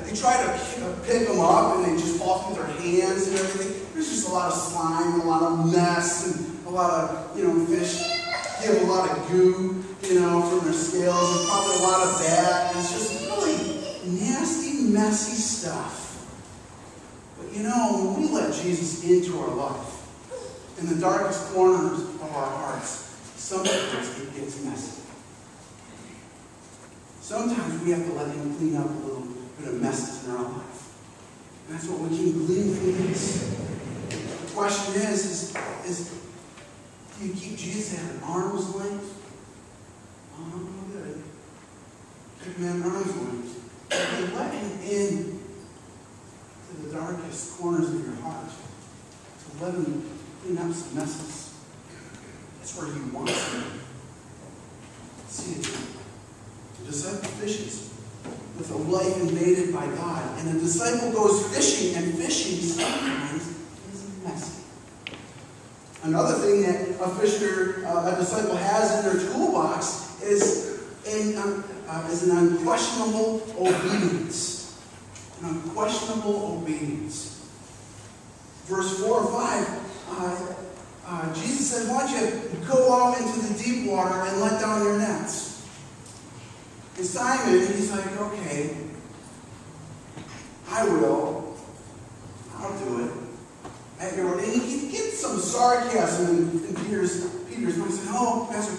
they try to pick them up and they just fall through their hands and everything. There's just a lot of slime, a lot of mess, and a lot of, fish give a lot of goo, from their scales, and probably a lot of that. It's just really nasty, messy stuff. But when we let Jesus into our life, in the darkest corners of our hearts, sometimes it gets messy. Sometimes we have to let him clean up a little bit of messes in our life. And that's what we can glean from this. The question is do you keep Jesus at an arm's length? Oh, good. Keep him at an arm's length. But you let him in to the darkest corners of your heart. To let him clean up some messes. That's where he wants you. See, the disciple fishes with a life invaded by God. And the disciple goes fishing, and fishing sometimes is messy. Another thing that a disciple has in their toolbox is an unquestionable obedience. An unquestionable obedience. Verse 4 or 5, Jesus said, why don't you go out into the deep water and let down your nets? And Simon, he's like, okay, I will. I'll do it. And he gets some sarcasm in Peter's mind. He said, oh, Pastor,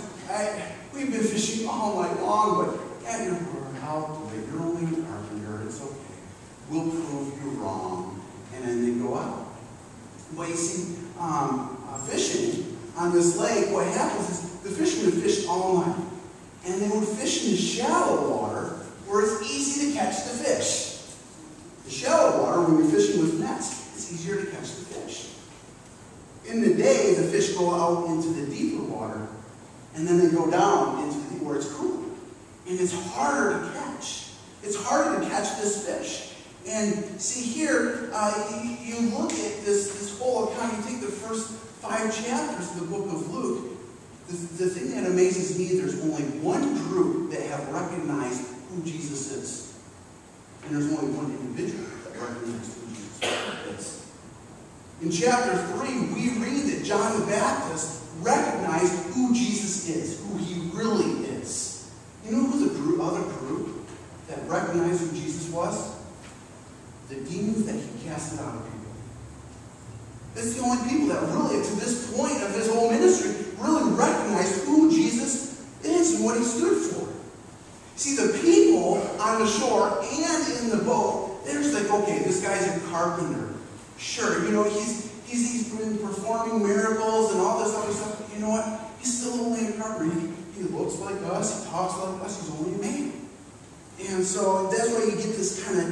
we've been fishing all night long, but at your word, I'll do it. You're only a carpenter. It's okay. We'll prove you wrong. And then they go out. But you see, fishing on this lake, what happens is the fishermen fished all night. And they would fish in the shallow water where it's easy to catch the fish. The shallow water, when you're fishing with nets, it's easier to catch the fish. In the day, the fish go out into the deeper water, and then they go down into where it's cooler. And it's harder to catch. It's harder to catch this fish. And see here, you look at this whole account, you take the first 5 chapters of the book of Luke. The thing that amazes me, there's only one group that have recognized who Jesus is. And there's only one individual that recognized who Jesus is. In chapter 3, we read that John the Baptist recognized who Jesus is, who he really is. You know who the other group that recognized who Jesus was? The demons that he casted out of people. It's the only people that really, to this point of his whole ministry, really recognized who Jesus is and what he stood for. See, the people on the shore and in the boat, they're just like, okay, this guy's a carpenter. Sure, he's been performing miracles and all this other stuff, but you know what? He's still only a carpenter. He looks like us, he talks like us, he's only a man. And so that's why you get this kind of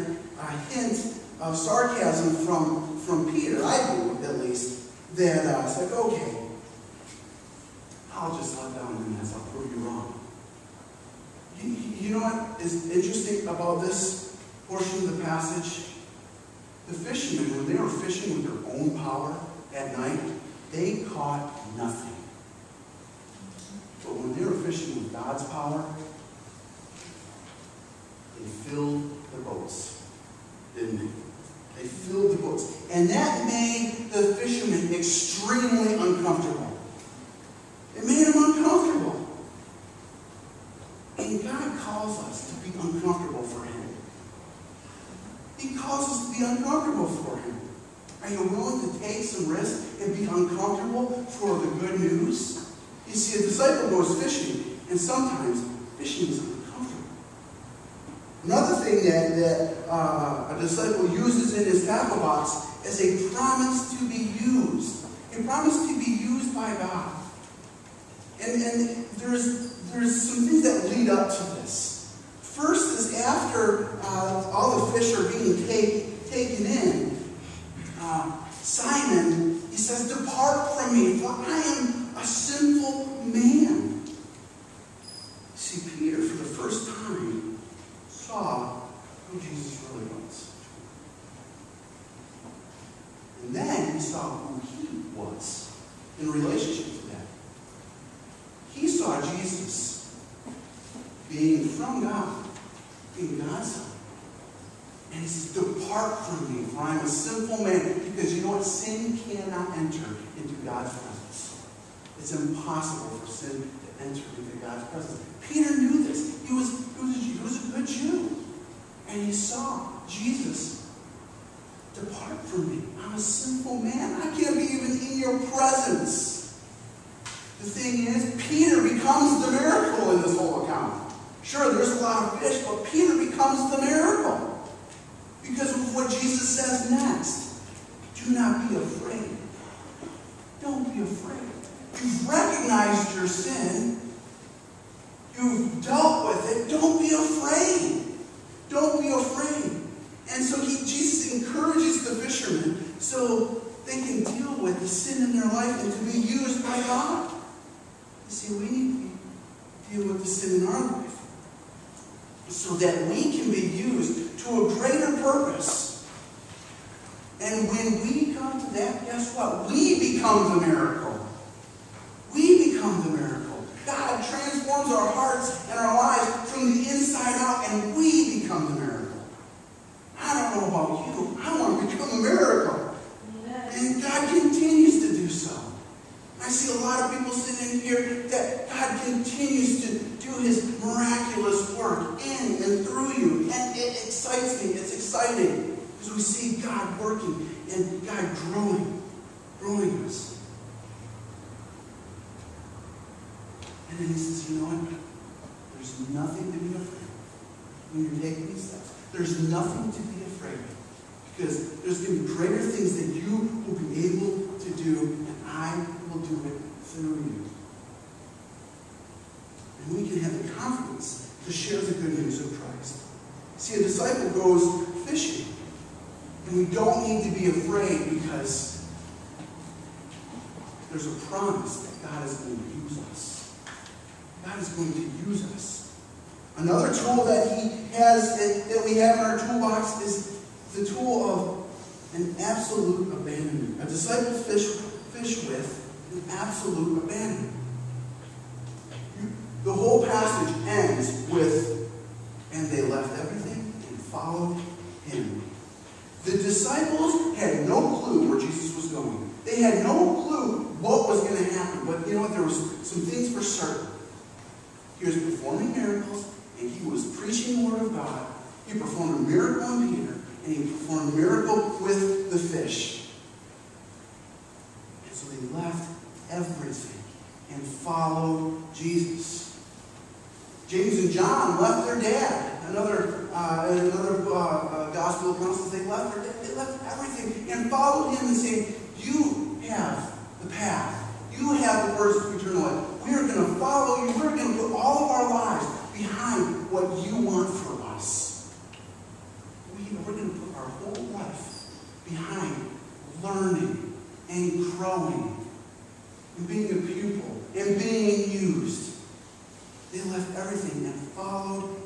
hint of sarcasm from Peter, I believe at least, that it's like, okay, I'll just let down the nets, I'll prove you wrong. You know what is interesting about this portion of the passage? The fishermen, when they were fishing with their own power at night, they caught nothing. But when they were fishing with God's power, they filled the boats, didn't they? They filled the boats. And that made the fishermen extremely uncomfortable. It made them uncomfortable. And God calls us to be uncomfortable for him. He calls us to be uncomfortable for him. Are you willing to take some risk and be uncomfortable for the good news? You see, a disciple goes fishing, and sometimes fishing is uncomfortable. Another thing that a disciple uses in his tackle box is a promise to be used. A promise to be used by God. And there's some things that lead up to this. First is after all the fish are being taken in, Simon, he says, "Depart from me, for I am a sinful man." See, Peter, for the first time, saw who Jesus really was. And then he saw who he was in relationship to that. He saw Jesus being from God, being God's Son. And he says, depart from me, for I am a sinful man. Because you know what? Sin cannot enter into God's presence. It's impossible for sin to enter into God's presence. Peter knew this. He was a good Jew. And he saw Jesus, depart from me. I'm a sinful man. I can't be even in your presence. The thing is, Peter becomes the miracle in this whole account. Sure, there's a lot of fish, but Peter becomes the miracle. Because of what Jesus says next. Do not be afraid. Don't be afraid. You've recognized your sin. You've dealt with it. Don't be afraid. Don't be afraid. And so Jesus encourages the fishermen so they can deal with the sin in their life and to be used by God. You see, we need to deal with the sin in our life so that we can be used to a greater purpose. And when we come to that, guess what? We become the miracle. We become the miracle. God transforms our hearts and our lives from the inside out, and we become the miracle. I don't know about you. I want to become a miracle. And God continues to do so. I see a lot of people sitting in here that God continues to do His miraculous work in and through you. And it excites me. It's exciting because we see God working and God growing us. And then He says, you know what? There's nothing to be afraid of when you're taking these steps. There's nothing to be afraid of. Because there's going to be greater things that you will be able to do, and I will do it through you. And we can have the confidence to share the good news of Christ. See, a disciple goes fishing, and we don't need to be afraid because there's a promise that God is going to use us. God is going to use us. Another tool that He has, that we have in our toolbox, is the tool of an absolute abandonment. A disciple fish with an absolute abandonment. The whole passage ends with, and they left everything and followed Him. The disciples had no clue where Jesus was going. They had no clue what was going to happen. But you know what? There was some things for certain. He was performing miracles, and He was preaching the Word of God. He performed a miracle in Peter, and He performed a miracle with the fish. And so they left everything and followed Jesus. James and John left their dad. Another gospel account says they left their dad. They left everything and followed Him and said, you have the path. You have the words of eternal life. We are going to follow you. We're going to put all of our lives behind what you want for us. We're going to put our whole life behind learning and growing and being a pupil and being used. They left everything and followed